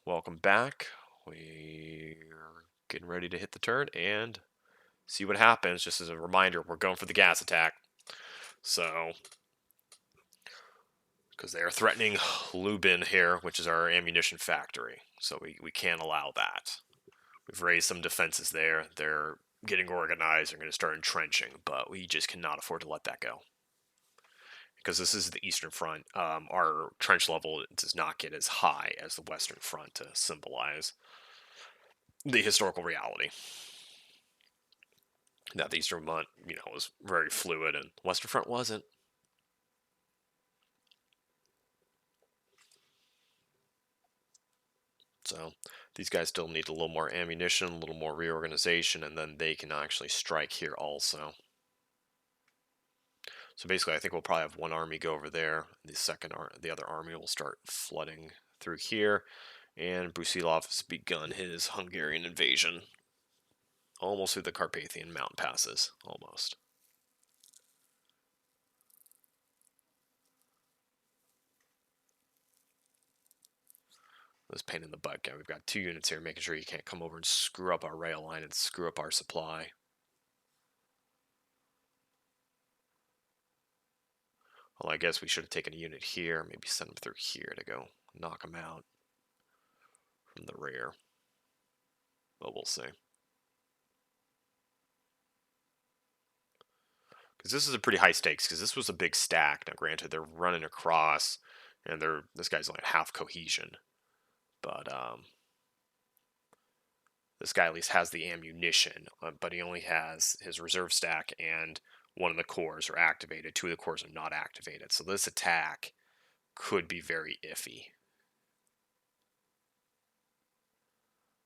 Welcome back. We're getting ready to hit the turn and see what happens. Just as a reminder, we're going for the gas attack. So, because they are threatening Lubin here, which is our ammunition factory. So we can't allow that. We've raised some defenses there. They're getting organized. They're going to start entrenching, but we just cannot afford to let that go. Because this is the Eastern Front, our trench level does not get as high as the Western Front to symbolize the historical reality. That the Eastern Front, was very fluid, and Western Front wasn't. So these guys still need a little more ammunition, a little more reorganization, and then they can actually strike here also. So basically, I think we'll probably have one army go over there. The other army will start flooding through here, and Brusilov has begun his Hungarian invasion, almost through the Carpathian mountain passes, almost. This pain in the butt guy. We've got two units here, making sure you can't come over and screw up our rail line and screw up our supply. Well, I guess we should have taken a unit here, maybe send them through here to go knock them out from the rear. But we'll see. Because this is a pretty high stakes, because this was a big stack. Now, granted, they're running across, and this guy's only half cohesion. But this guy at least has the ammunition, but he only has his reserve stack, and one of the cores are activated. Two of the cores are not activated. So this attack could be very iffy.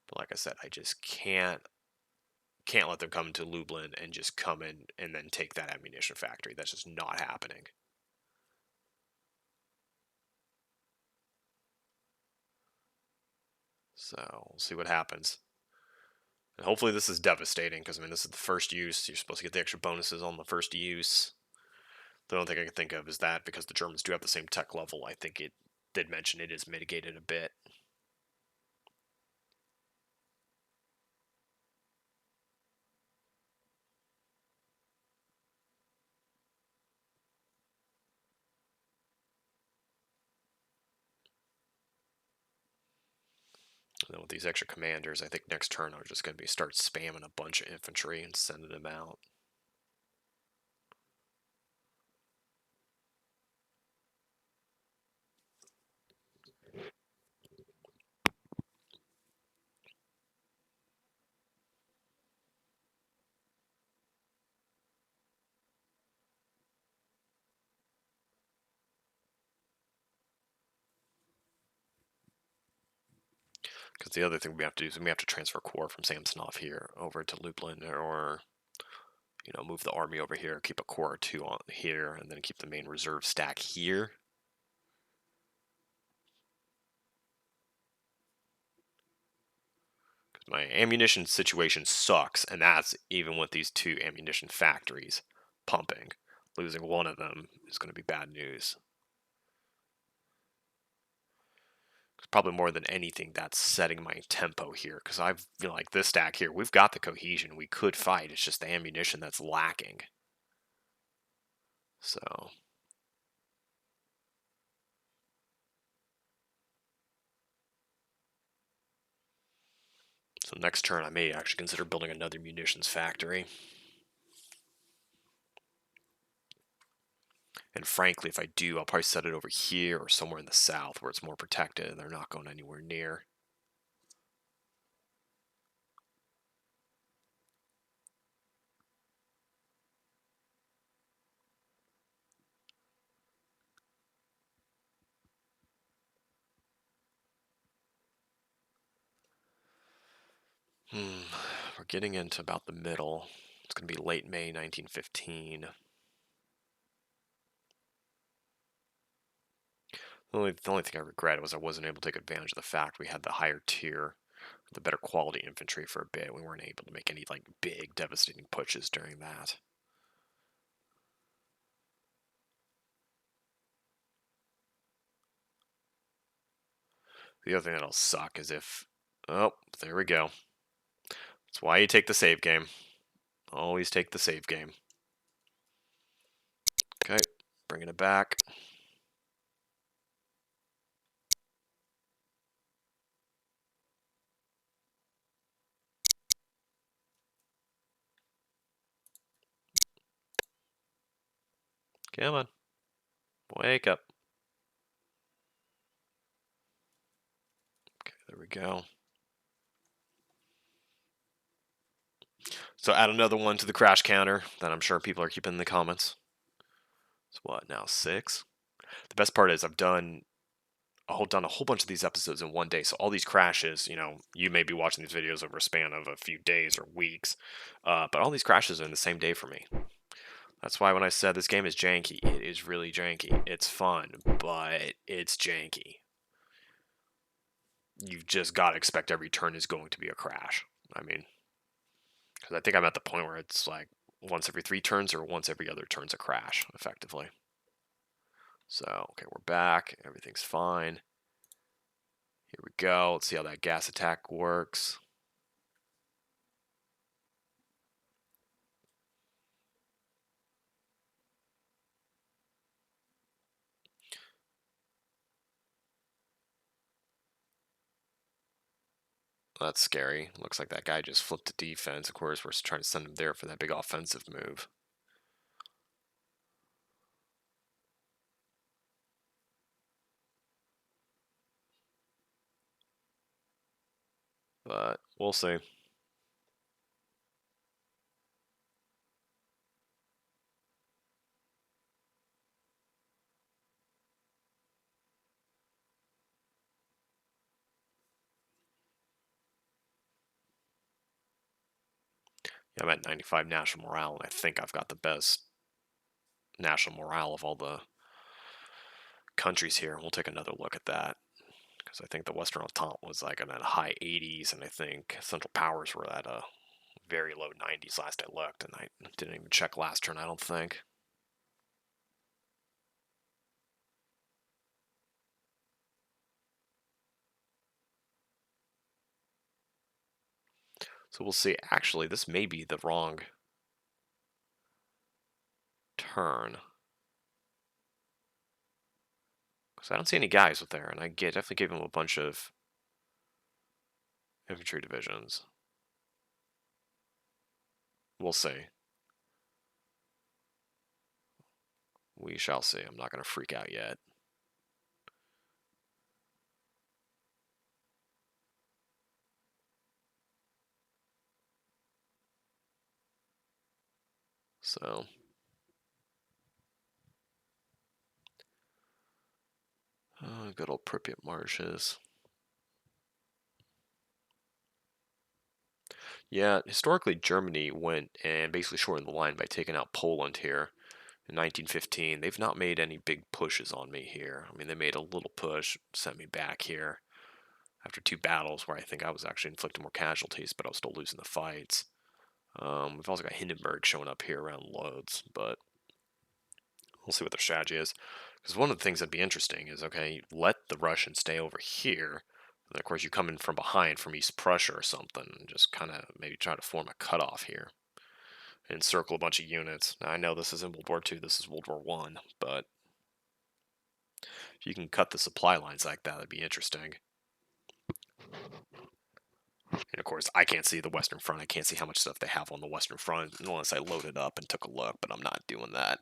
But like I said, I just can't let them come into Lublin and just come in and then take that ammunition factory. That's just not happening. So we'll see what happens. And hopefully this is devastating, because this is the first use. You're supposed to get the extra bonuses on the first use. The only thing I can think of is that because the Germans do have the same tech level, I think it did mention it is mitigated a bit. And then with these extra commanders, I think next turn I'm just going to start spamming a bunch of infantry and sending them out. Because the other thing we have to do is we have to transfer corps from Samsonov here over to Lublin, or move the army over here, keep a corps or two on here, and then keep the main reserve stack here. Because my ammunition situation sucks, and that's even with these two ammunition factories pumping. Losing one of them is going to be bad news. Probably more than anything, that's setting my tempo here, because I feel like this stack here, we've got the cohesion, we could fight, it's just the ammunition that's lacking. So next turn I may actually consider building another munitions factory. And frankly, if I do, I'll probably set it over here or somewhere in the south where it's more protected and they're not going anywhere near. We're getting into about the middle. It's going to be late May 1915. The only thing I regret was I wasn't able to take advantage of the fact we had the higher tier, the better quality infantry for a bit. We weren't able to make any big devastating pushes during that. the other thing that'll suck is if... Oh, there we go. That's why you take the save game. Always take the save game. Okay, bringing it back. Come on. Wake up. Okay, there we go. So add another one to the crash counter that I'm sure people are keeping in the comments. It's what, now 6? The best part is I've done a whole bunch of these episodes in one day. So all these crashes, you may be watching these videos over a span of a few days or weeks, but all these crashes are in the same day for me. That's why when I said this game is janky, it is really janky. It's fun, but it's janky. You've just got to expect every turn is going to be a crash. I mean, because I think I'm at the point where it's like once every 3 turns or once every other turn's a crash, effectively. So, okay, we're back. Everything's fine. Here we go. Let's see how that gas attack works. That's scary. Looks like that guy just flipped to defense. Of course, we're trying to send him there for that big offensive move. But we'll see. Yeah, I'm at 95 national morale, and I think I've got the best national morale of all the countries here. We'll take another look at that, because I think the Western Entente was like in the high 80s, and I think Central Powers were at a very low 90s last I looked, and I didn't even check last turn, I don't think. So we'll see. Actually, this may be the wrong turn. Because I don't see any guys with there, and I definitely gave him a bunch of infantry divisions. We'll see. We shall see. I'm not going to freak out yet. So, good old Pripyat Marshes. Yeah, historically, Germany went and basically shortened the line by taking out Poland here in 1915. They've not made any big pushes on me here. I mean, they made a little push, sent me back here after 2 battles where I think I was actually inflicting more casualties, but I was still losing the fights. We've also got Hindenburg showing up here around Lodz, but we'll see what their strategy is. Because one of the things that'd be interesting is, okay, let the Russians stay over here. And of course, you come in from behind from East Prussia or something, and just kind of maybe try to form a cutoff here. And circle a bunch of units. Now, I know this isn't World War II, this is World War I, but if you can cut the supply lines like that, that'd be interesting. And of course, I can't see the Western Front. I can't see how much stuff they have on the Western Front unless I loaded up and took a look, but I'm not doing that.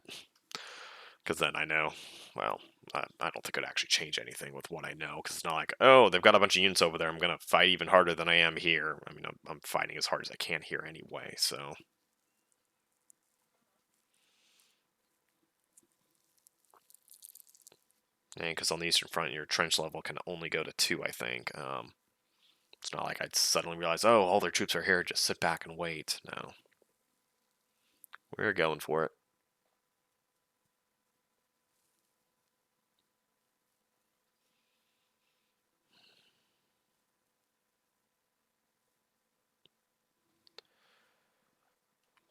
Because then I know, well, I don't think it'd actually change anything with what I know. Because it's not like, oh, they've got a bunch of units over there. I'm going to fight even harder than I am here. I mean, I'm fighting as hard as I can here anyway, so. And because on the Eastern Front, your trench level can only go to 2, I think. It's not like I'd suddenly realize, oh, all their troops are here, just sit back and wait. No. We're going for it.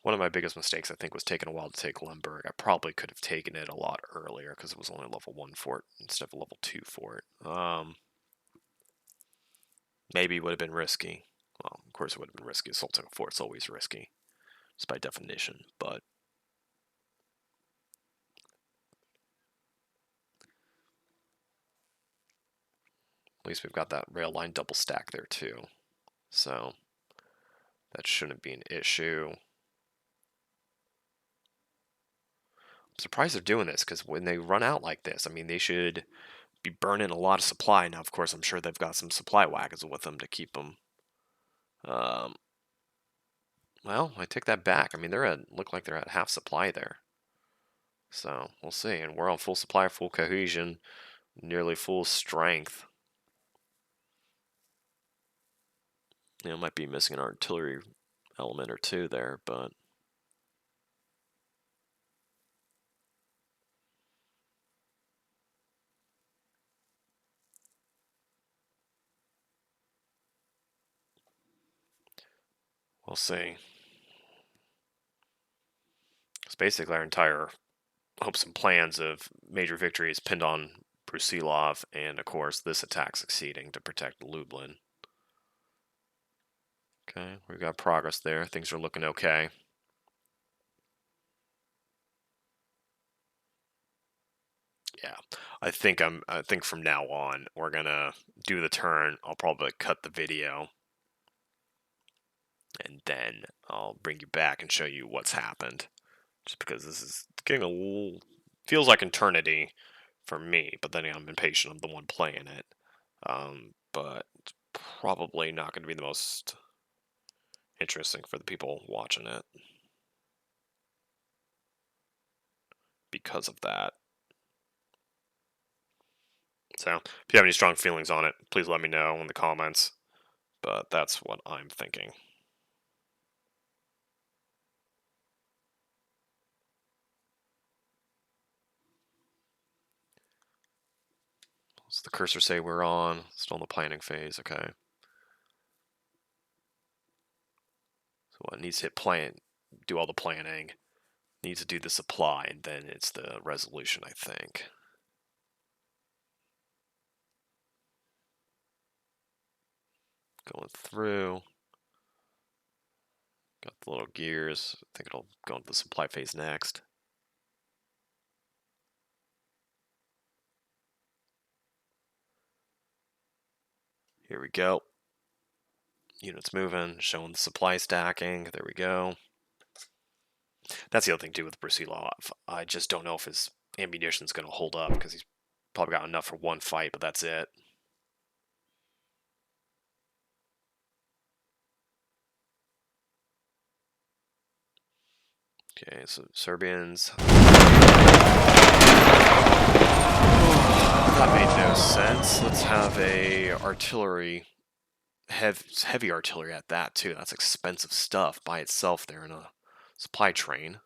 One of my biggest mistakes, I think, was taking a while to take Lemberg. I probably could have taken it a lot earlier because it was only a level 1 fort instead of a level 2 fort. Maybe would have been risky. Well, of course it would have been risky. Assaulting a fort's always risky, just by definition, but at least we've got that rail line double stack there too. So that shouldn't be an issue. I'm surprised they're doing this, because when they run out like this, I mean, they should be burning a lot of supply. Now, of course, I'm sure they've got some supply wagons with them to keep them. Well, I take that back. I mean, look like they're at half supply there. So we'll see. And we're on full supply, full cohesion, nearly full strength. You know, might be missing an artillery element or two there, but we'll see. It's basically our entire hopes and plans of major victories pinned on Brusilov, and of course this attack succeeding to protect Lublin. Okay, we've got progress there. Things are looking okay. Yeah, I think from now on we're gonna do the turn. I'll probably cut the video, and then I'll bring you back and show you what's happened. Just because this is getting a little, feels like eternity for me, but then I'm impatient. I'm the one playing it. But it's probably not going to be the most interesting for the people watching it because of that. So, if you have any strong feelings on it, please let me know in the comments. But that's what I'm thinking. What's the cursor say we're on? Still in the planning phase, okay. So what needs to hit plan, do all the planning, needs to do the supply, and then it's the resolution, I think. Going through. Got the little gears. I think it'll go into the supply phase next. Here we go. Units moving, showing the supply stacking. There we go. That's the other thing too with Brusilov. I just don't know if his ammunition's going to hold up, because he's probably got enough for one fight, but that's it. Okay, so Serbians. That made no sense. Let's have a artillery, heavy artillery at that too. That's expensive stuff by itself there in a supply train.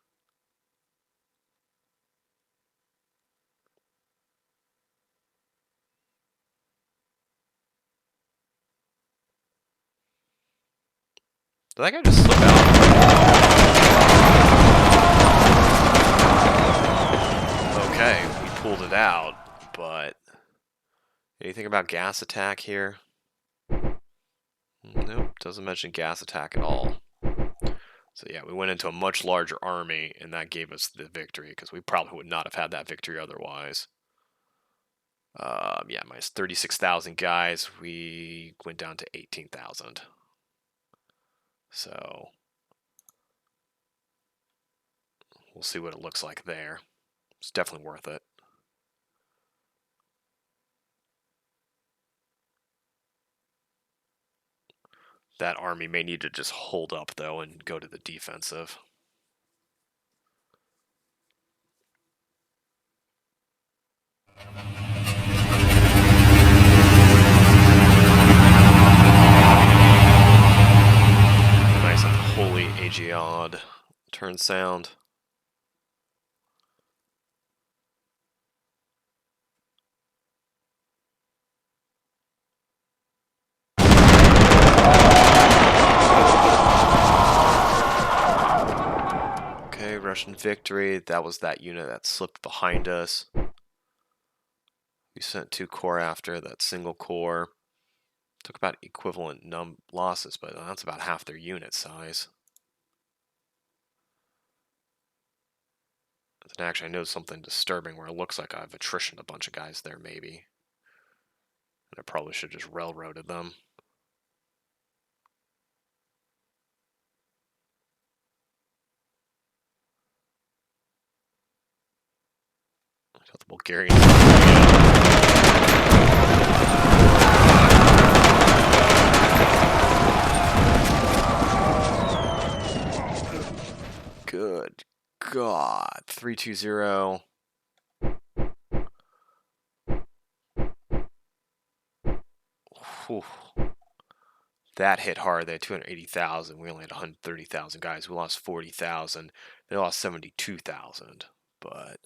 Did that guy just slip out? Okay, we pulled it out, but anything about gas attack here? Nope, doesn't mention gas attack at all. So yeah, we went into a much larger army, and that gave us the victory, because we probably would not have had that victory otherwise. Yeah, minus 36,000 guys, we went down to 18,000. So we'll see what it looks like there. It's definitely worth it. That army may need to just hold up, though, and go to the defensive. Nice unholy Aegeod turn sound. Okay, Russian victory. That was that unit that slipped behind us. We sent 2 corps after that single corps. Took about equivalent losses, but that's about half their unit size. And actually, I noticed something disturbing where it looks like I've attritioned a bunch of guys there, maybe. And I probably should have just railroaded them. Got the Bulgarians. Good God. 320. Whew. That hit hard. They had 280,000. We only had 130,000 guys. We lost 40,000. They lost 72,000. But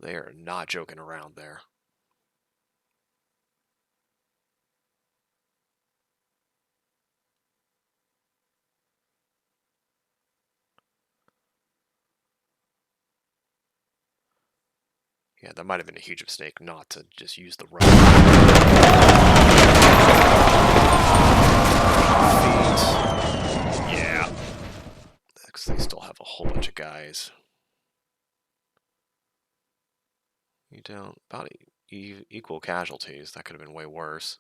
they are not joking around there. Yeah, that might have been a huge mistake not to just use the road. Yeah. Because they still have a whole bunch of guys. You don't. About equal casualties. That could have been way worse.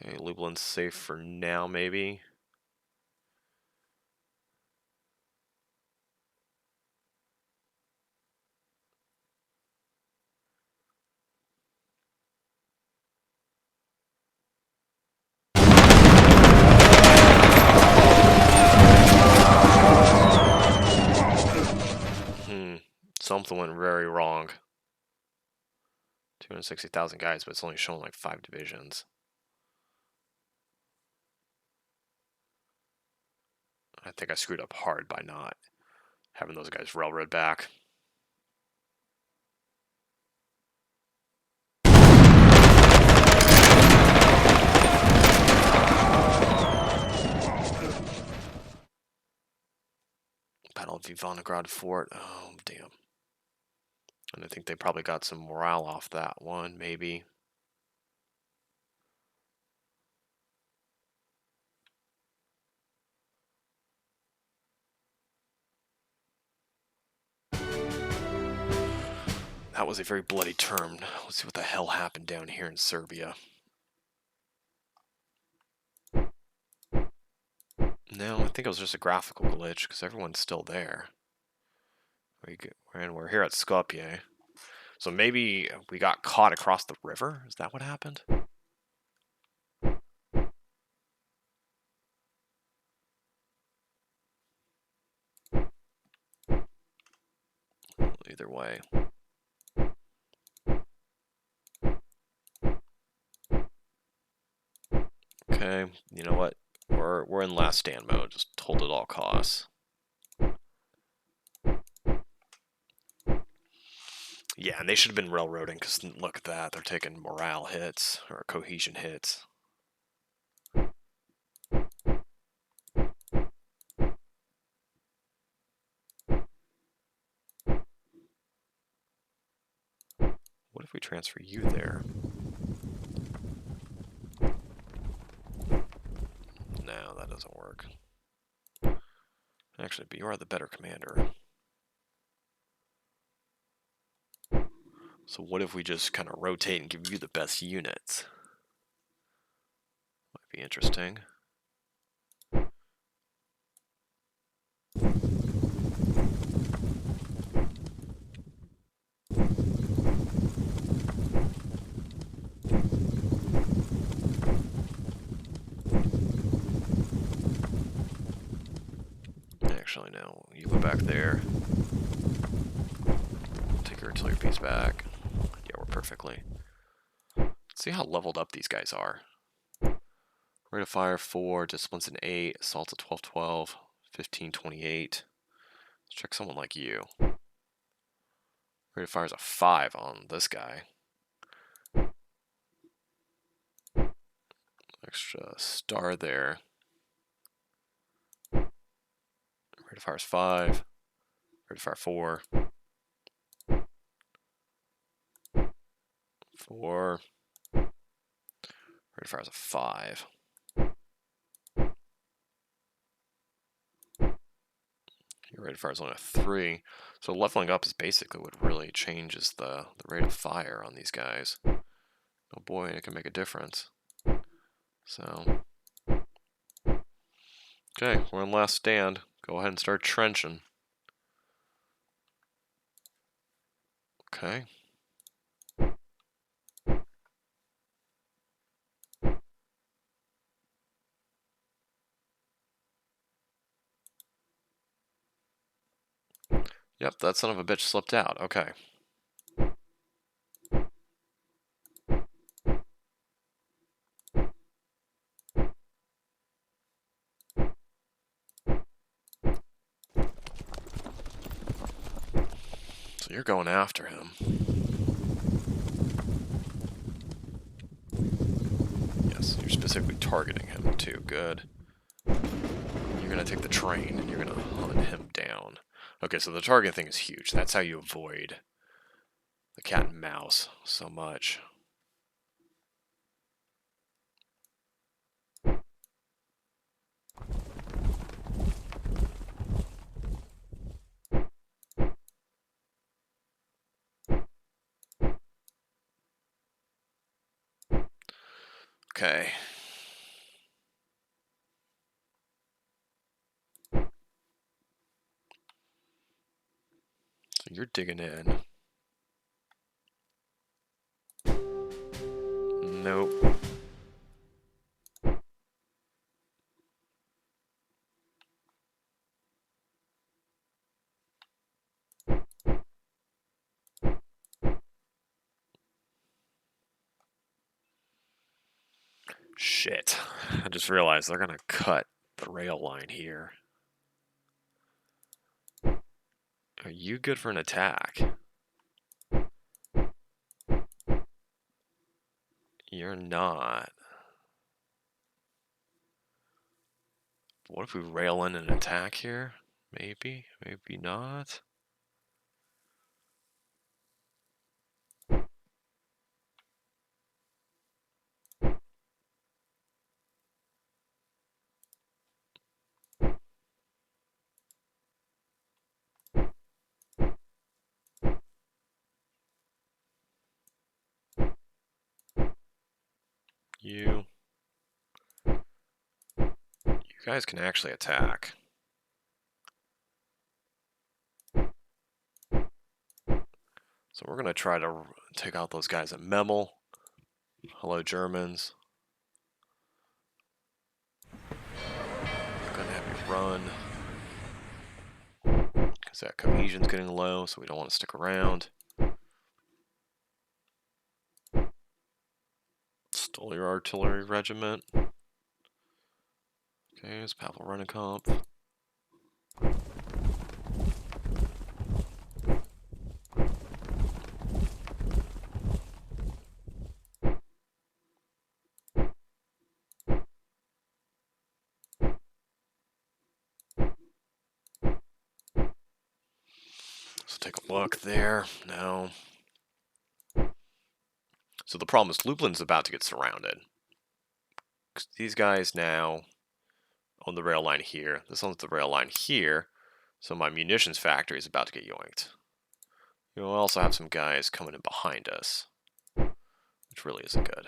Okay, Lublin's safe for now, maybe. Something went very wrong. 260,000 guys, but it's only showing like 5 divisions. I think I screwed up hard by not having those guys railroad back. Battle of Ivanograd Fort. Oh, damn. And I think they probably got some morale off that one, maybe. That was a very bloody turn. Let's see what the hell happened down here in Serbia. No, I think it was just a graphical glitch, because everyone's still there. And we're here at Skopje. So maybe we got caught across the river? Is that what happened? Either way. Okay, you know what? We're in last stand mode. Just hold at all costs. Yeah, and they should have been railroading, because look at that. They're taking morale hits, or cohesion hits. What if we transfer you there? No, that doesn't work. Actually, but you are the better commander. So what if we just kind of rotate and give you the best units? Might be interesting. Actually, no. You go back there. Take your artillery piece back. Yeah, we're perfectly. Let's see how leveled up these guys are. Rate of fire 4, discipline's an 8, assault's a 12-12, 15-28. Let's check someone like you. Rate of fire is a 5 on this guy. extra star there. Rate of fire is 5. Rate of fire 4. 4. Rate of fire is a 5. Your rate of fire is only a 3. So leveling up is basically what really changes the rate of fire on these guys. Oh boy, it can make a difference. So, okay, we're in last stand. Go ahead and start trenching. Okay. Yep, that son of a bitch slipped out. Okay. So you're going after him. Yes, you're specifically targeting him too. Good. You're going to take the train and you're going to hunt him down. Okay, so the target thing is huge. That's how you avoid the cat and mouse so much. Okay. So you're digging in. Nope. Shit. I just realized they're going to cut the rail line here. Are you good for an attack? You're not. What if we rail in an attack here? Maybe, maybe not. You guys can actually attack. So we're going to try to take out those guys at Memel. Hello, Germans. We're going to have you run. Because that cohesion's getting low, so we don't want to stick around. Stole your artillery regiment. Okay, it's Pavel Rennekamp. So take a look there. Now. So the problem is Lublin's about to get surrounded. These guys now on the rail line here. This one's the rail line here. So my munitions factory is about to get yoinked. You'll also have some guys coming in behind us, which really isn't good.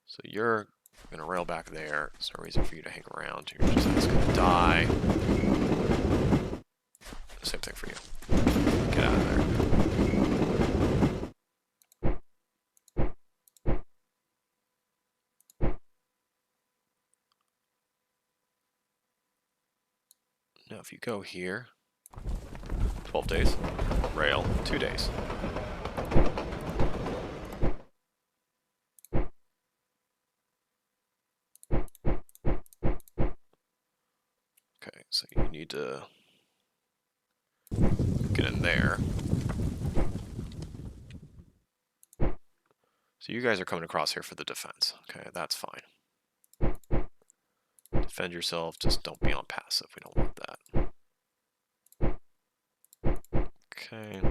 So you're going to rail back there. There's no reason for you to hang around. You're just going to die. Same thing for you. Get out of there. Now if you go here, 12 days, rail, 2 days. Okay, so you need to get in there. So you guys are coming across here for the defense. Okay, that's fine. Defend yourself, just don't be on passive. We don't want that. Okay.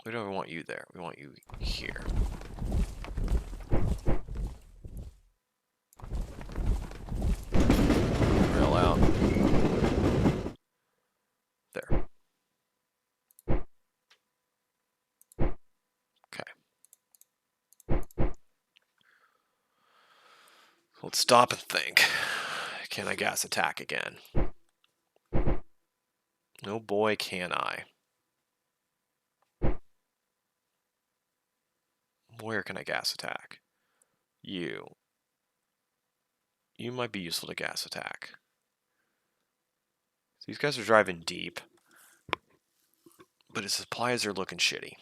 We don't want you there. We want you here. Rail out. There. Okay. Let's stop and think. Can I gas attack again? No boy, can I. Where can I gas attack? You. You might be useful to gas attack. So these guys are driving deep, but his supplies are looking shitty.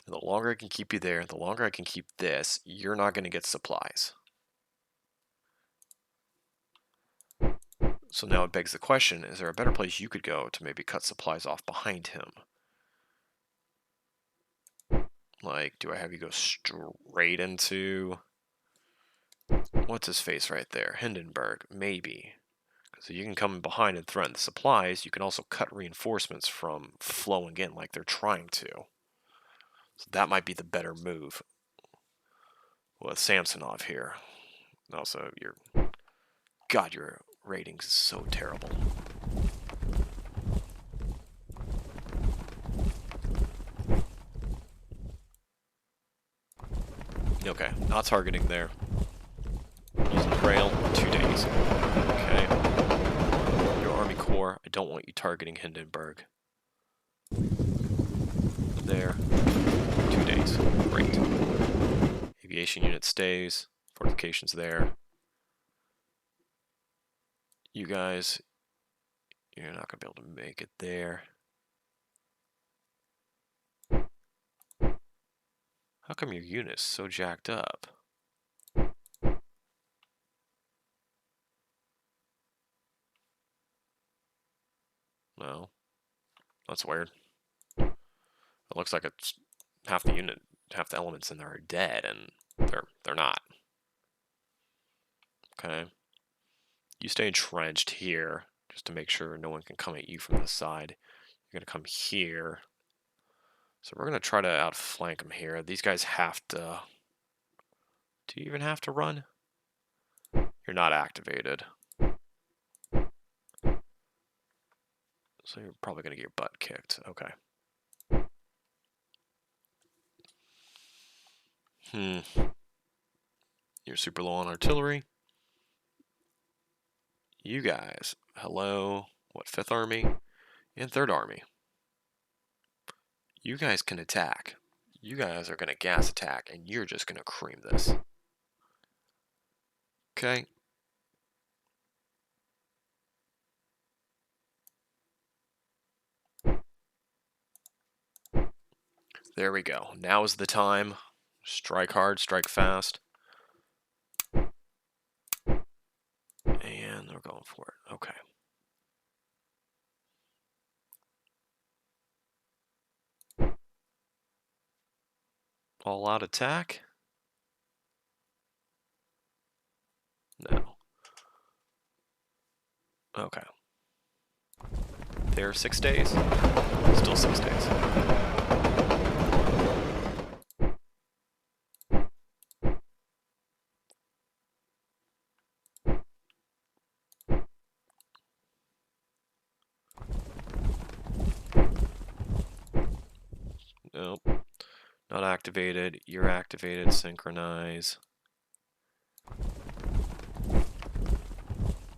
And the longer I can keep you there, the longer I can keep this, you're not going to get supplies. So now it begs the question, is there a better place you could go to maybe cut supplies off behind him? Like, do I have you go straight into... What's his face right there? Hindenburg, maybe. So you can come in behind and threaten the supplies. You can also cut reinforcements from flowing in like they're trying to. So that might be the better move with Samsonov here. Also, God, your ratings is so terrible. Okay, not targeting there. Using the rail, 2 days. Okay. Your Army Corps, I don't want you targeting Hindenburg. There. 2 days. Great. Aviation unit stays. Fortifications there. You guys, you're not going to be able to make it there. How come your unit's so jacked up? No. That's weird. It looks like it's half the unit, half the elements in there are dead, and they're not. Okay. You stay entrenched here, just to make sure no one can come at you from this side. You're going to come here. So we're going to try to outflank them here. These guys have to... Do you even have to run? You're not activated. So you're probably going to get your butt kicked. Okay. You're super low on artillery. You guys, hello, what, 5th Army and 3rd Army. You guys can attack. You guys are going to gas attack, and you're just going to cream this. Okay. There we go. Now is the time. Strike hard, strike fast. And they're going for it. Okay. All out attack? No. Okay. There 6 days. Still 6 days. Nope. Not activated. You're activated. Synchronize.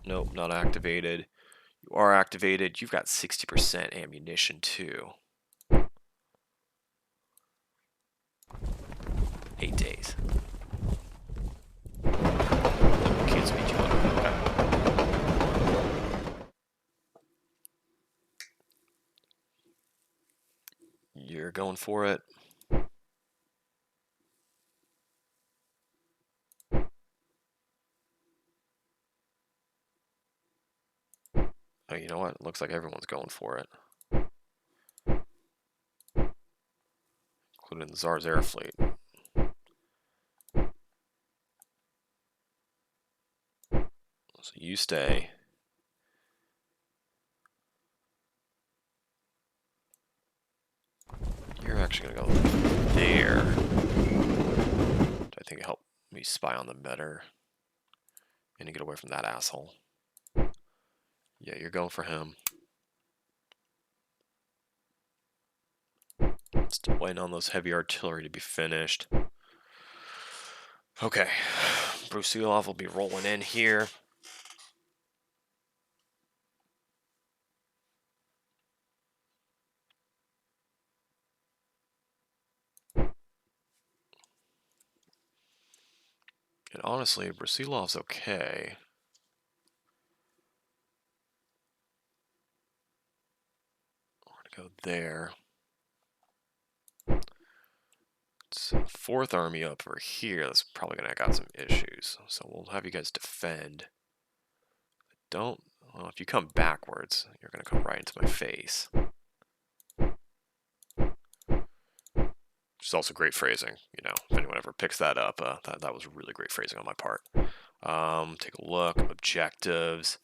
Nope, not activated. You are activated. You've got 60% ammunition too. 8 days. Can't speed you up. Okay. You're going for it. Oh, you know what? It looks like everyone's going for it. including the Tsar's air fleet. So you stay. You're actually going to go there. I think it helped me spy on them better. And to get away from that asshole. Yeah, you're going for him. Still waiting on those heavy artillery to be finished. Okay. Brusilov will be rolling in here. And honestly, Brusilov's okay. We're going to go there. It's Fourth Army up over here. That's probably going to got some issues. So we'll have you guys defend. Don't... Well, if you come backwards, you're going to come right into my face. Which is also great phrasing, you know, if anyone ever picks that up, that was really great phrasing on my part. Take a look, objectives,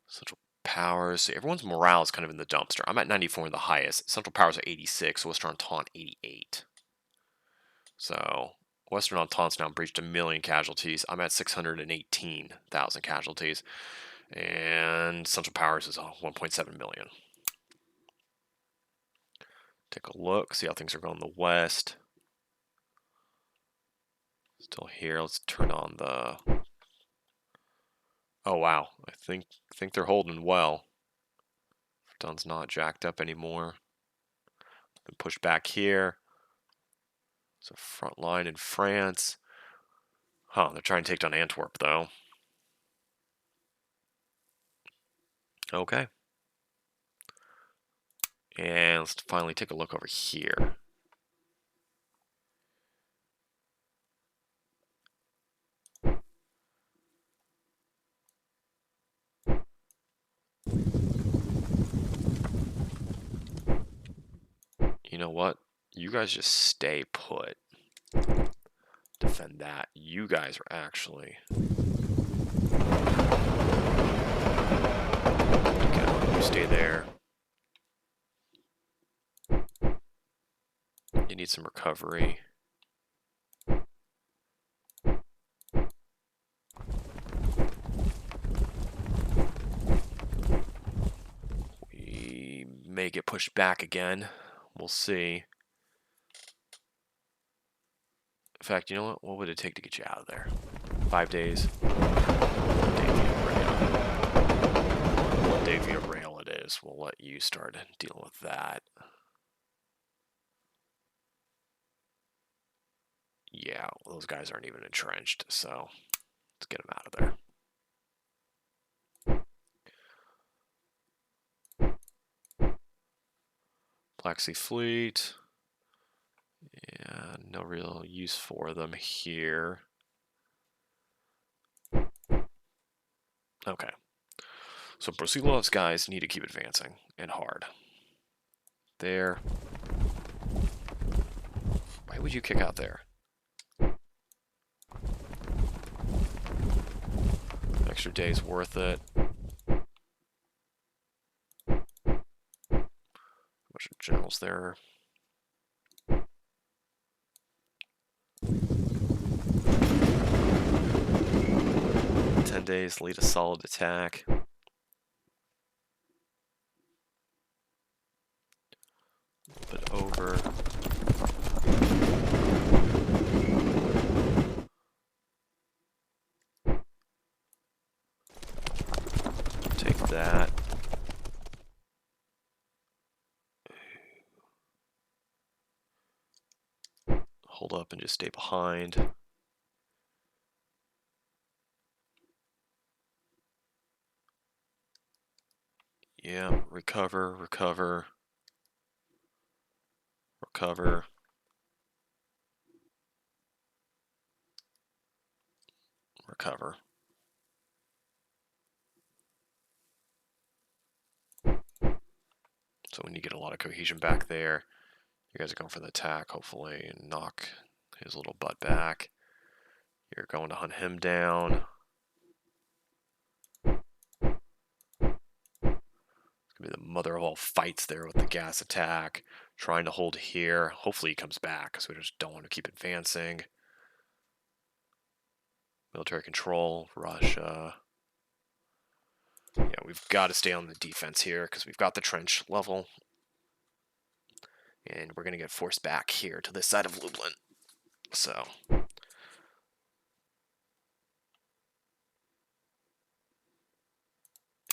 Central Powers. See, everyone's morale is kind of in the dumpster. I'm at 94 in the highest. Central Powers are 86, Western Entente 88. So, Western Entente's now breached 1 million casualties. I'm at 618,000 casualties. And Central Powers is 1.7 million. Take a look, see how things are going in the west. Still here. Let's turn on the... Oh wow, I think they're holding well. Verdun's not jacked up anymore. Been pushed back here. It's a front line in France. Huh, they're trying to take down Antwerp though. Okay. And let's finally take a look over here. You know what? You guys just stay put. Defend that. You guys are actually... Okay, you stay there. You need some recovery. We may get pushed back again. We'll see. In fact, you know what? What would it take to get you out of there? 5 days? One day via rail it is. We'll let you start dealing with that. Yeah, well, those guys aren't even entrenched, so let's get them out of there. Black Sea Fleet. Yeah, no real use for them here. Okay. So Brusilov's guys need to keep advancing, and hard. There. Why would you kick out there? Extra day's worth it. Bunch of generals there. 10 days, lead a solid attack. But over. Take that. Hold up and just stay behind. Yeah, recover, recover, recover. Recover. So when you get a lot of cohesion back there, You guys are going for the attack, hopefully, and knock his little butt back. You're going to hunt him down. It's going to be the mother of all fights there with the gas attack. Trying to hold here. Hopefully he comes back, because we just don't want to keep advancing. Military control, Russia. Yeah, we've got to stay on the defense here, because we've got the trench level. And we're going to get forced back here to this side of Lublin. So...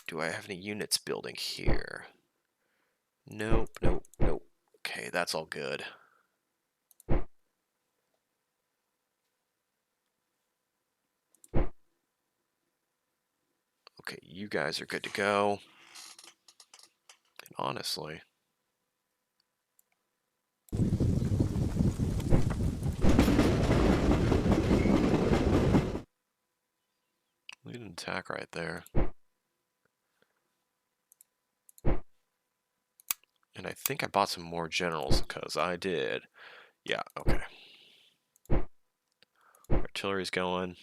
do I have any units building here? Nope, nope, nope. Okay, that's all good. Okay, you guys are good to go. And honestly... lead an attack right there. And I think I bought some more generals, because I did. Yeah, okay. Artillery's going.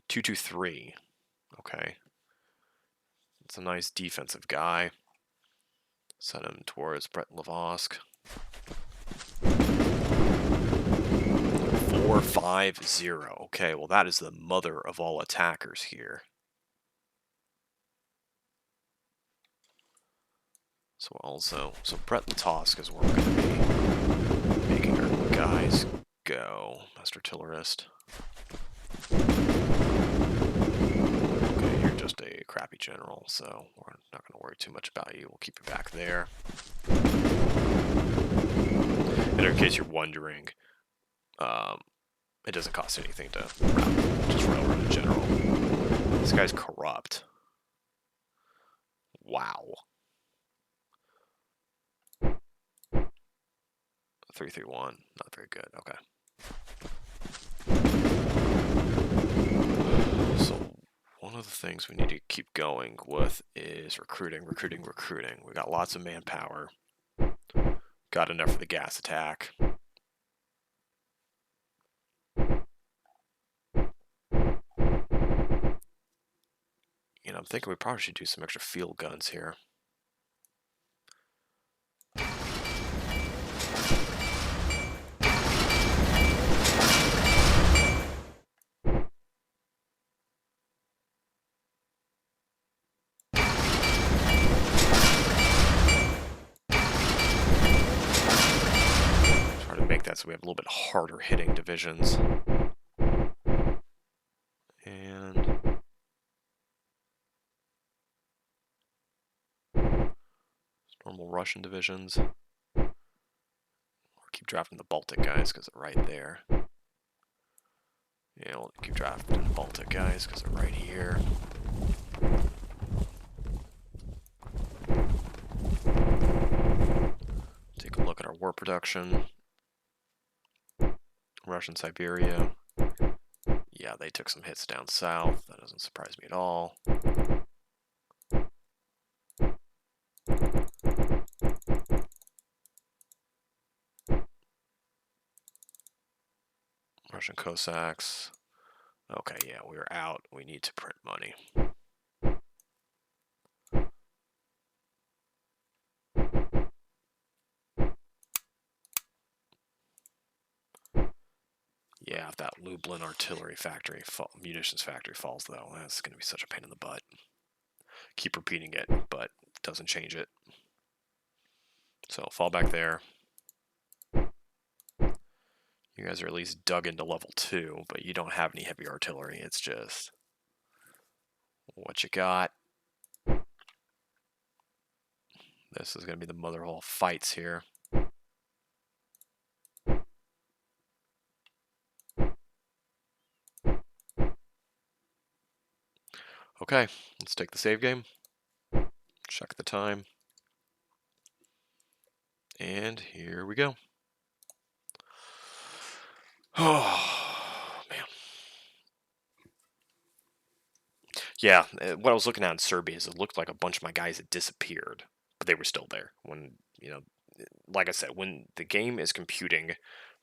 223. Okay. It's a nice defensive guy. Set him towards Brest-Litovsk. 450. Okay, well that is the mother of all attackers here. So Brest-Litovsk is where we're going to be making our guys go. Master Artillerist. Okay, you're just a crappy general, so we're not going to worry too much about you. We'll keep you back there. And in case you're wondering, it doesn't cost anything to just railroad a general. This guy's corrupt. Wow. 331, not very good. Okay. So one of the things we need to keep going with is recruiting. We got lots of manpower. Got enough for the gas attack. You know, I'm thinking we probably should do some extra field guns here. Make that so we have a little bit harder hitting divisions. And normal Russian divisions. Or keep drafting the Baltic guys because they're right there. Yeah, we'll keep drafting the Baltic guys because they're right here. Take a look at our war production. Russian Siberia. Yeah, they took some hits down south. That doesn't surprise me at all. Russian Cossacks. Okay, yeah, we're out. We need to print money. Yeah, if that Lublin artillery factory, munitions factory falls, though, that's going to be such a pain in the butt. Keep repeating it, but it doesn't change it. So, fall back there. You guys are at least dug into level 2, but you don't have any heavy artillery. It's just what you got. This is going to be the mother of all fights here. Okay, let's take the save game. Check the time. And here we go. Oh, man. Yeah, what I was looking at in Serbia is it looked like a bunch of my guys had disappeared, but they were still there. When, you know, like I said, when the game is computing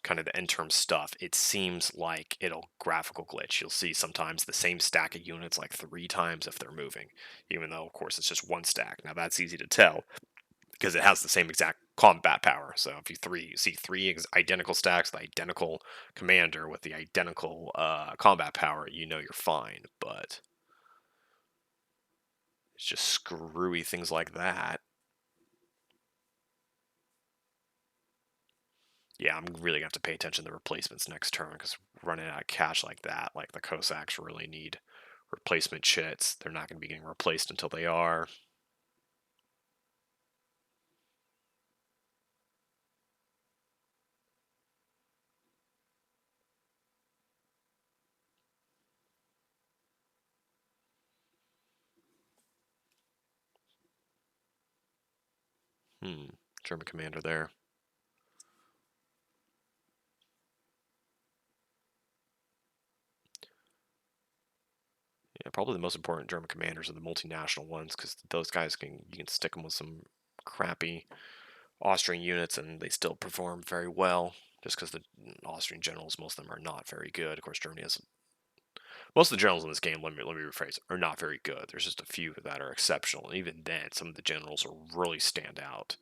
kind of the end term stuff, it seems like it'll graphical glitch. You'll see sometimes the same stack of units like 3 times if they're moving, even though, of course, it's just one stack. Now, that's easy to tell because it has the same exact combat power. So if you see three identical stacks, the identical commander with the identical combat power, you know you're fine. But it's just screwy things like that. Yeah, I'm really gonna have to pay attention to the replacements next turn because running out of cash like that, like the Cossacks really need replacement chits. They're not gonna be getting replaced until they are. German commander there. Yeah, probably the most important German commanders are the multinational ones because those guys you can stick them with some crappy Austrian units and they still perform very well. Just because the Austrian generals, most of them are not very good. Of course, Germany has most of the generals in this game. Let me rephrase, are not very good. There's just a few that are exceptional. And even then, some of the generals will really stand out.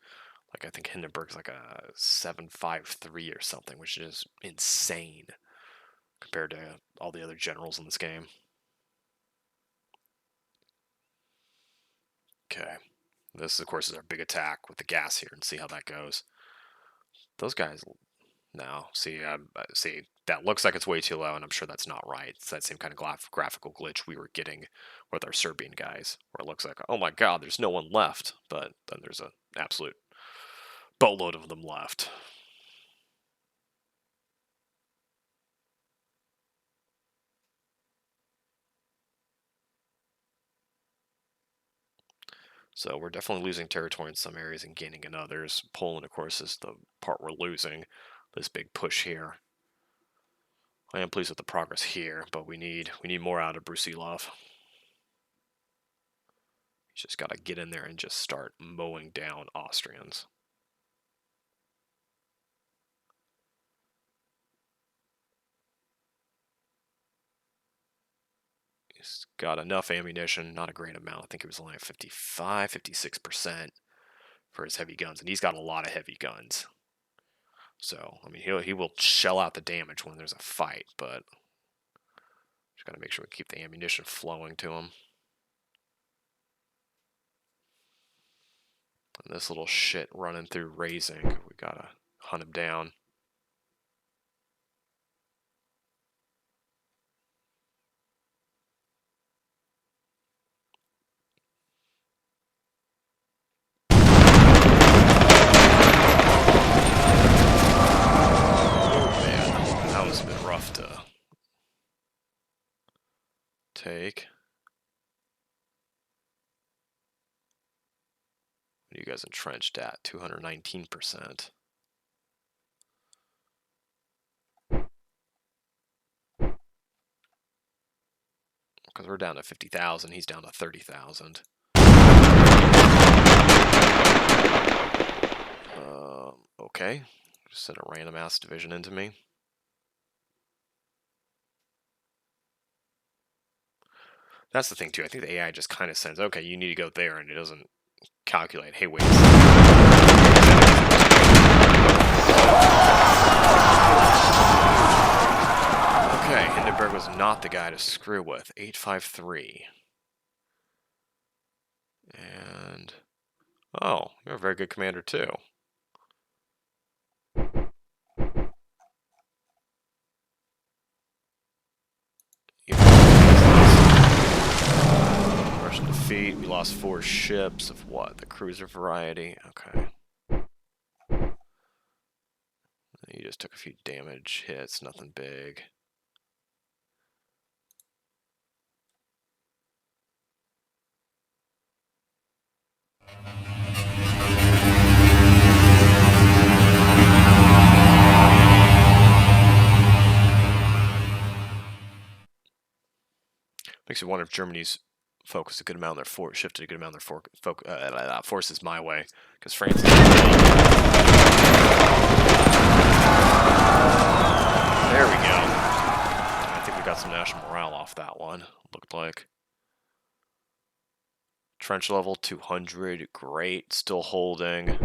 Like I think Hindenburg's like a 753 or something, which is insane compared to all the other generals in this game. Okay. This, of course, is our big attack with the gas here, and see how that goes. Those guys, now, see, that looks like it's way too low, and I'm sure that's not right. It's that same kind of graphical glitch we were getting with our Serbian guys, where it looks like, oh my god, there's no one left, but then there's an absolute boatload of them left. So we're definitely losing territory in some areas and gaining in others. Poland, of course, is the part we're losing. This big push here. I am pleased with the progress here, but we need more out of Brusilov. He's just got to get in there and just start mowing down Austrians. He's got enough ammunition, not a great amount. I think it was only 55, 56% for his heavy guns, and he's got a lot of heavy guns. So, I mean, he will shell out the damage when there's a fight, but just got to make sure we keep the ammunition flowing to him. And this little shit running through Raising, we gotta hunt him down. To take. What are you guys entrenched at? 219%. Because we're down to 50,000, he's down to 30,000. Okay. Just sent a random ass division into me. That's the thing too. I think the AI just kind of says, okay, you need to go there, and it doesn't calculate, hey, wait. Okay, Hindenburg was not the guy to screw with. 853. And oh, you're a very good commander too. Russian defeat. We lost 4 ships of what? The cruiser variety. Okay. You just took a few damage hits, nothing big. Makes me wonder if Germany's focused a good amount of their shifted a good amount of their forces my way. because France. There we go. I think we got some national morale off that one. Looked like. Trench level 200. Great. Still holding.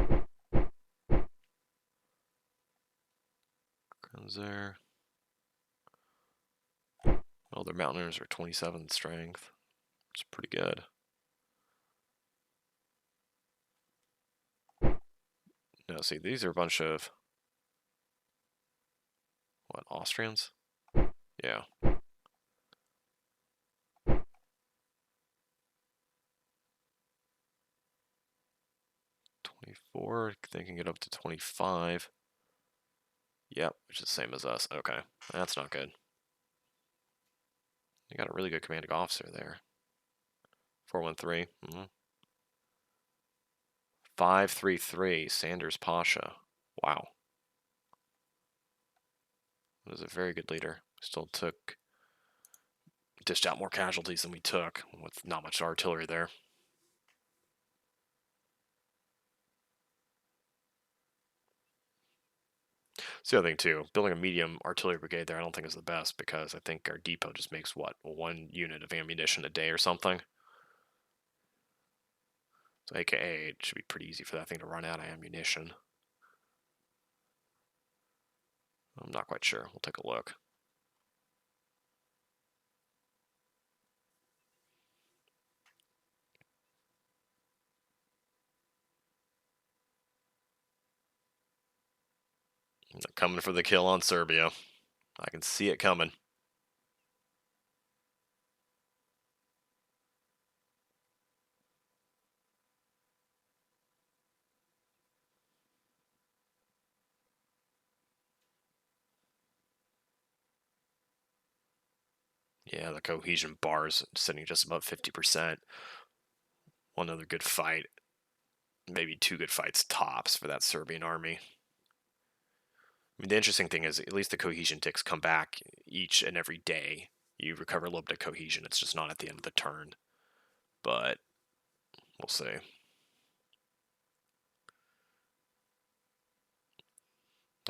Comes there. Oh, their mountaineers are 27 strength. It's pretty good. No, see, these are a bunch of... What, Austrians? Yeah. 24, they can get up to 25. Yep, which is the same as us. Okay, that's not good. You got a really good commanding officer there. 413. 533, Sanders Pasha. Wow. That is a very good leader. Still dished out more casualties than we took, with not much artillery there. It's the other thing too, building a medium artillery brigade there I don't think is the best, because I think our depot just makes, what, 1 unit of ammunition a day or something? So AKA, it should be pretty easy for that thing to run out of ammunition. I'm not quite sure. We'll take a look. They're coming for the kill on Serbia. I can see it coming. Yeah, the cohesion bar's sitting just above 50%. One other good fight. Maybe 2 good fights tops for that Serbian army. I mean, the interesting thing is, at least the cohesion ticks come back each and every day. You recover a little bit of cohesion. It's just not at the end of the turn. But we'll see. I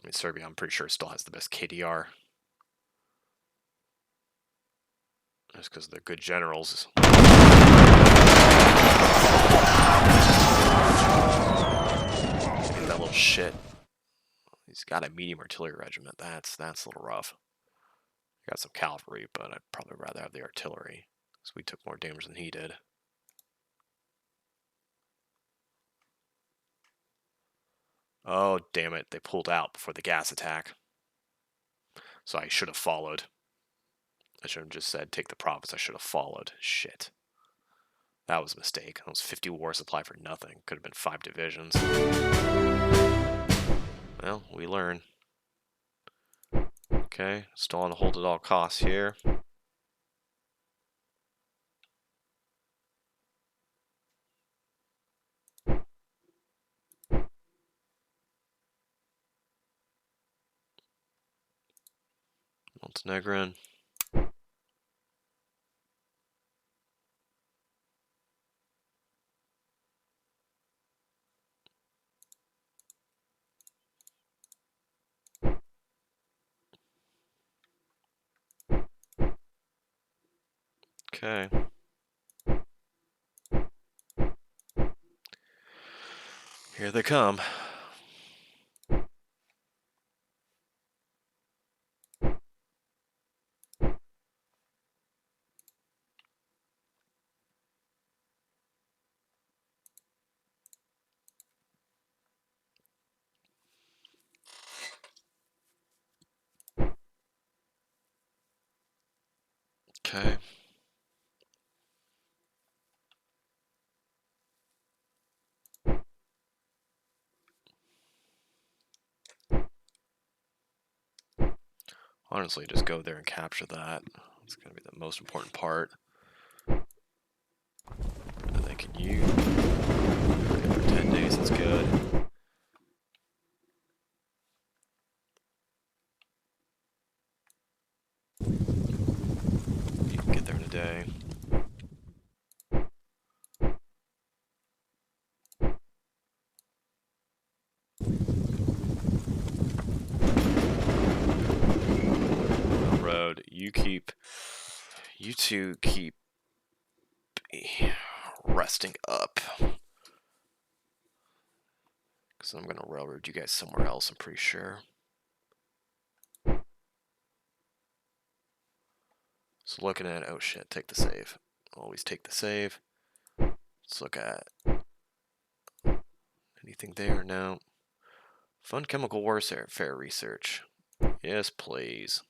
mean, Serbia, I'm pretty sure, still has the best KDR. Just because they're good generals. That little shit. He's got a medium artillery regiment. That's a little rough. Got some cavalry, but I'd probably rather have the artillery, because we took more damage than he did. Oh, damn it. They pulled out before the gas attack. So I should have followed. I should have just said, take the province. I should have followed. Shit. That was a mistake. That was 50 war supply for nothing. Could have been 5 divisions. Well, we learn. Okay, still on the hold at all costs here. Montenegrin. Okay. Here they come. Okay. Honestly, just go there and capture that. It's going to be the most important part. And they can use 10 days, that's good. You can get there in a day. mode. You two keep resting up. Because I'm going to railroad you guys somewhere else, I'm pretty sure. So looking at, oh shit, take the save. Always take the save. Let's look at anything there. No. Fund chemical warfare research. Yes, please.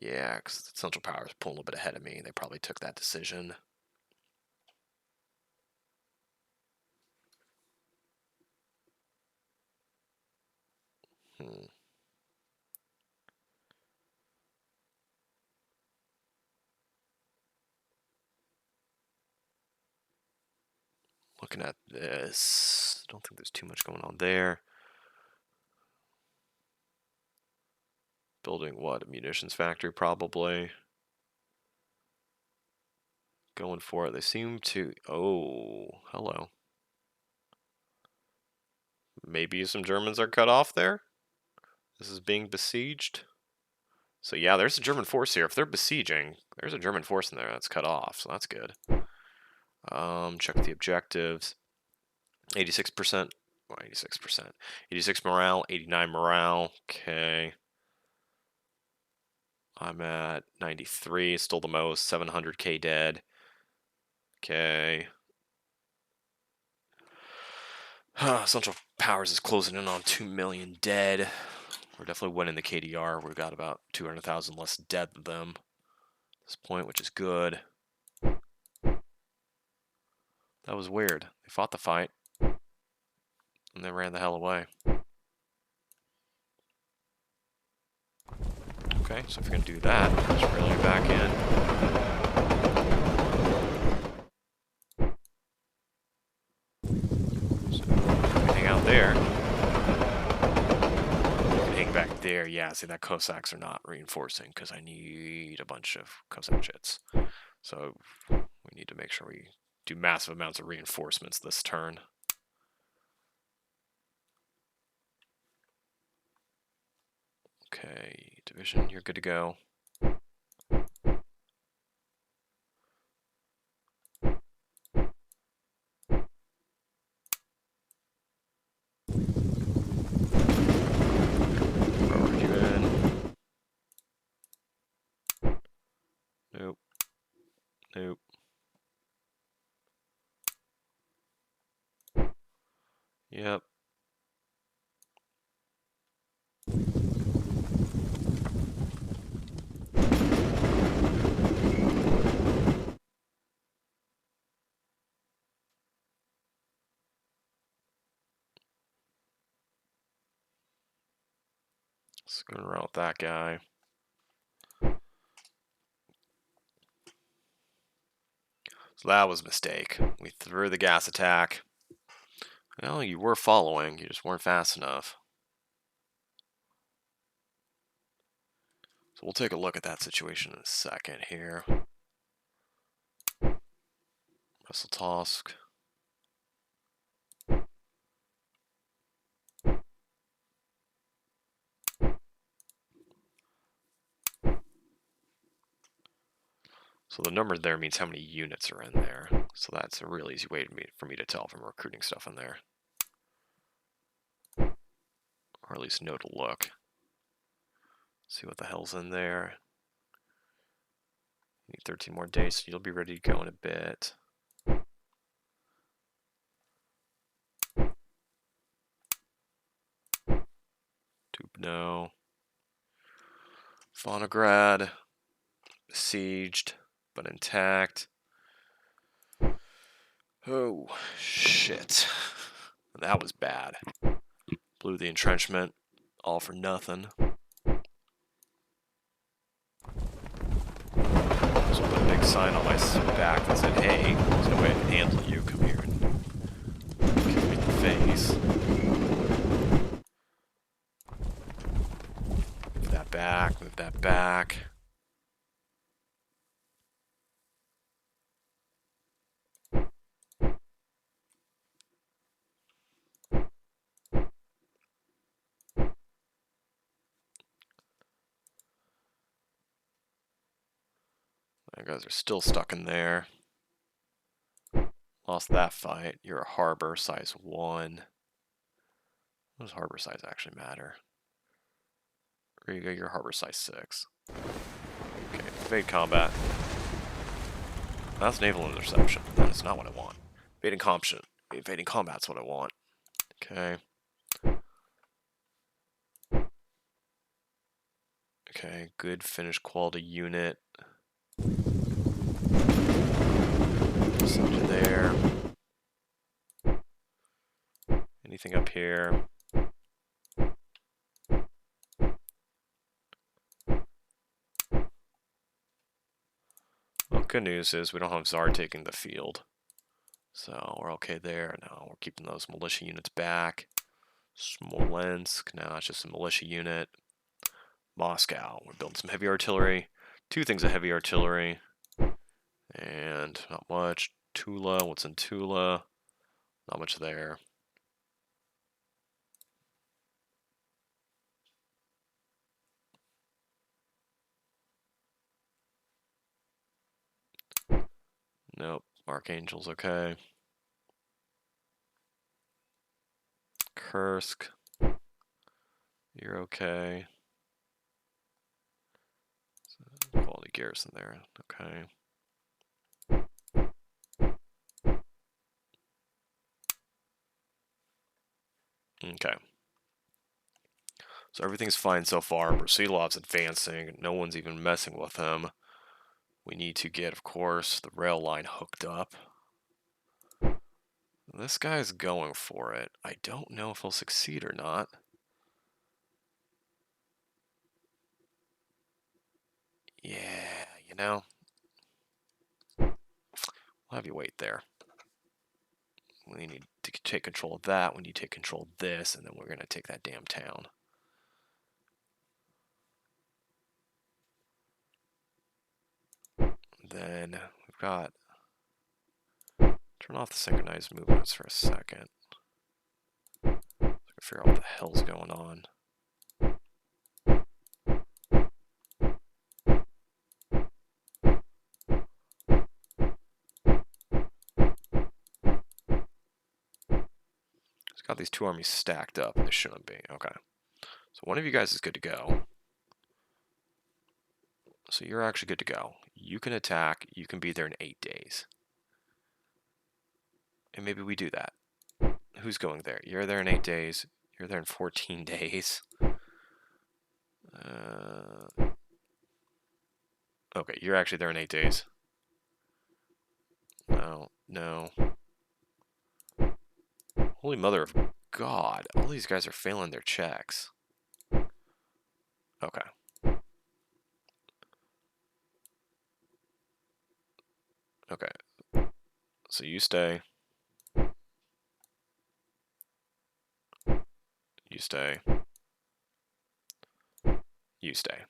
Yeah, because Central Power is pulling a little bit ahead of me. They probably took that decision. Looking at this, I don't think there's too much going on there. Building what? A munitions factory, probably. Going for it. They seem to. Oh, hello. Maybe some Germans are cut off there. This is being besieged. So yeah, there's a German force here. If they're besieging, there's a German force in there that's cut off. So that's good. Check the objectives. 86%. Well, 86%. 86 morale. 89 morale. Okay. I'm at 93. Still the most. 700k dead. Okay. Central Powers is closing in on 2 million dead. We're definitely winning the KDR. We've got about 200,000 less dead than them at this point, which is good. That was weird. They fought the fight, and they ran the hell away. Okay, so if you're going to do that, just reel you back in. So, hang out there. You can hang back there. Yeah, see, that Cossacks are not reinforcing, because I need a bunch of Cossack jets. So, we need to make sure we do massive amounts of reinforcements this turn. Okay, division, you're good to go. Railroad you in. Nope. Nope. Yep. Let's go around with that guy. So that was a mistake. We threw the gas attack. Well, you were following, you just weren't fast enough. So we'll take a look at that situation in a second here. Wrestle-Tosk. So the number there means how many units are in there. So that's a real easy way for me to tell if I'm recruiting stuff in there. Or at least know to look. See what the hell's in there. You need 13 more days, so you'll be ready to go in a bit. Dubno. Ivanograd. Besieged, but intact. Oh, shit. That was bad. Blew the entrenchment, all for nothing. So I put a big sign on my back that said, hey, there's no way I can handle you. Come here and kick me in the face. Move that back, move that back. You guys are still stuck in there. Lost that fight. You're a harbor, size 1. What does harbor size actually matter? There you go, you're harbor size 6. Okay, evade combat. That's naval interception. That is not what I want. Evading combat's what I want. Okay. Okay, good finished quality unit. Send you there. Anything up here? Well, good news is we don't have Tsar taking the field. So we're okay there. Now we're keeping those militia units back. Smolensk, now it's just a militia unit. Moscow, we're building some heavy artillery. 2 things of heavy artillery. And not much. Tula, what's in Tula? Not much there. Nope. Archangel's okay. Kursk. You're okay. Quality garrison there. Okay. Okay. So everything's fine so far. Brusilov's advancing. No one's even messing with him. We need to get, of course, the rail line hooked up. This guy's going for it. I don't know if he'll succeed or not. Yeah, you know. We'll have you wait there. We need to take control of that. We need to take control of this, and then we're going to take that damn town. Then we've got... Turn off the synchronized movements for a second. So I can figure out what the hell's going on. It's got these 2 armies stacked up, and they shouldn't be. Okay. So one of you guys is good to go. So you're actually good to go. You can attack. You can be there in 8 days. And maybe we do that. Who's going there? You're there in 8 days. You're there in 14 days. Okay, you're actually there in 8 days. No, no. Holy mother of God. All these guys are failing their checks. Okay. Okay. So you stay. You stay. You stay.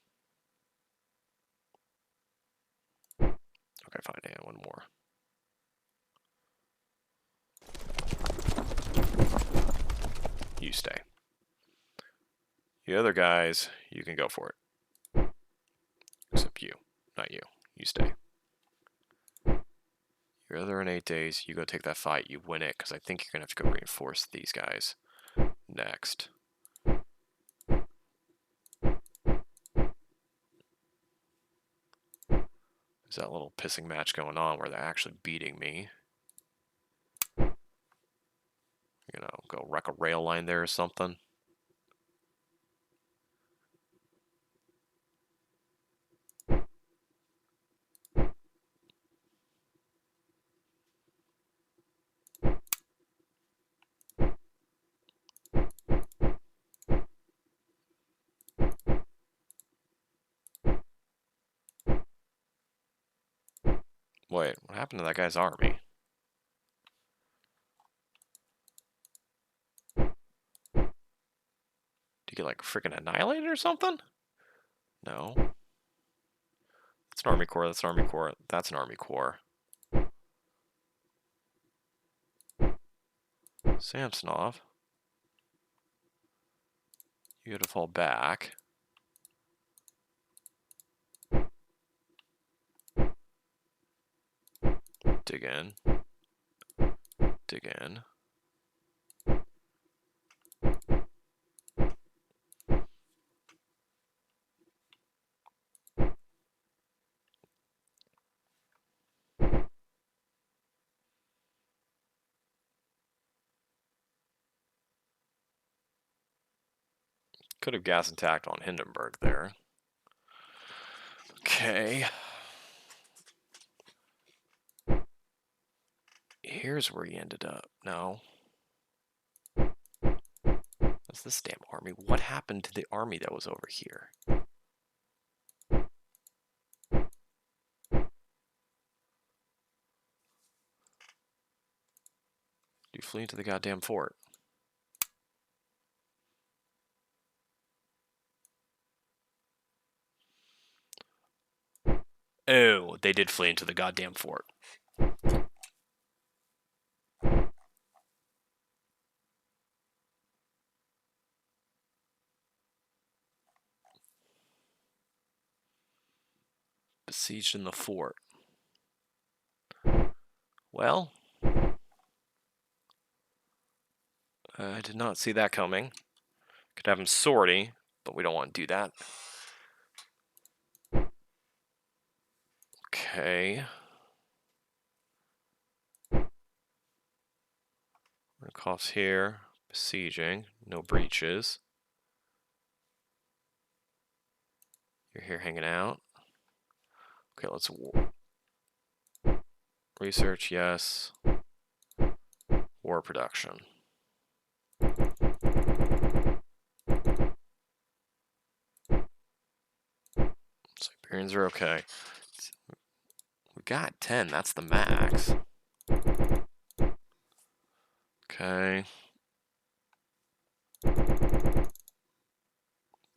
Okay, fine. And one more. You stay. The other guys, you can go for it. Except you. Not you. You stay. You're there in 8 days. You go take that fight. You win it, because I think you're going to have to go reinforce these guys next. There's that little pissing match going on where they're actually beating me. You know, go wreck a rail line there or something. Wait, what happened to that guy's army? Did he get like freaking annihilated or something? No. That's an army corps, that's an army corps, that's an army corps. Samsonov. You had to fall back. Dig in. Dig in. Could have gas attacked on Hindenburg there. Okay. Here's where he ended up. No. That's this damn army. What happened to the army that was over here? You flee into the goddamn fort. Oh, they did flee into the goddamn fort. Besieged in the fort. Well, I did not see that coming. Could have him sortie, but we don't want to do that. Okay. Across here, besieging, no breaches. You're here hanging out. Okay, let's research, yes. War production. Siberians are okay. We got 10, that's the max. Okay.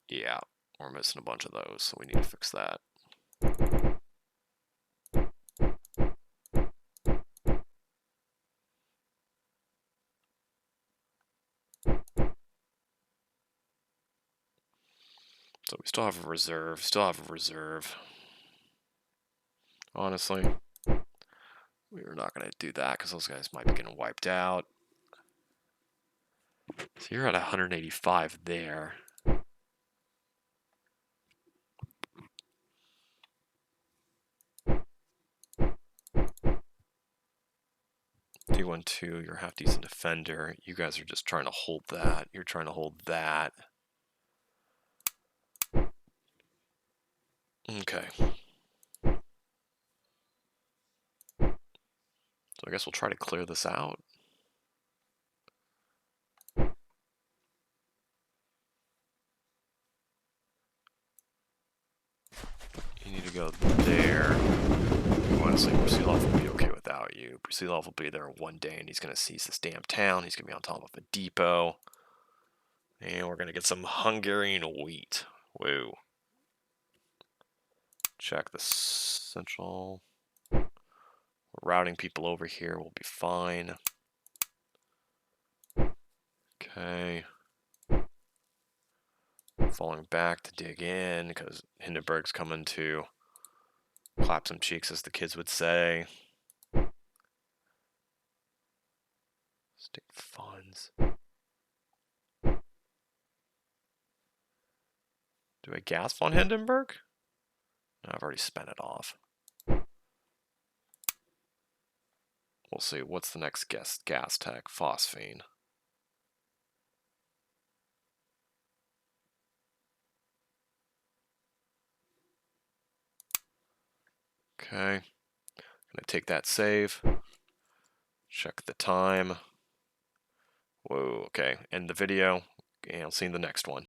Yeah, we're missing a bunch of those, so we need to fix that. So we still have a reserve, Honestly, we're not going to do that because those guys might be getting wiped out. So you're at 185 there. D12, you're a half decent defender. You guys are just trying to hold that. You're trying to hold that. Okay. So I guess we'll try to clear this out. You need to go there. Honestly, Brusilov will be okay without you. Brusilov will be there one day and he's going to seize this damn town. He's going to be on top of a depot. And we're going to get some Hungarian wheat. Whoa. Check the central. Routing people over here will be fine. Okay. Falling back to dig in because Hindenburg's coming to clap some cheeks, as the kids would say. State funds. Do I gas von Hindenburg? No, I've already spent it off. We'll see. What's the next gas tech? Phosphine. Okay. Gonna take that save. Check the time. Whoa, okay. End the video, and I'll see you in the next one.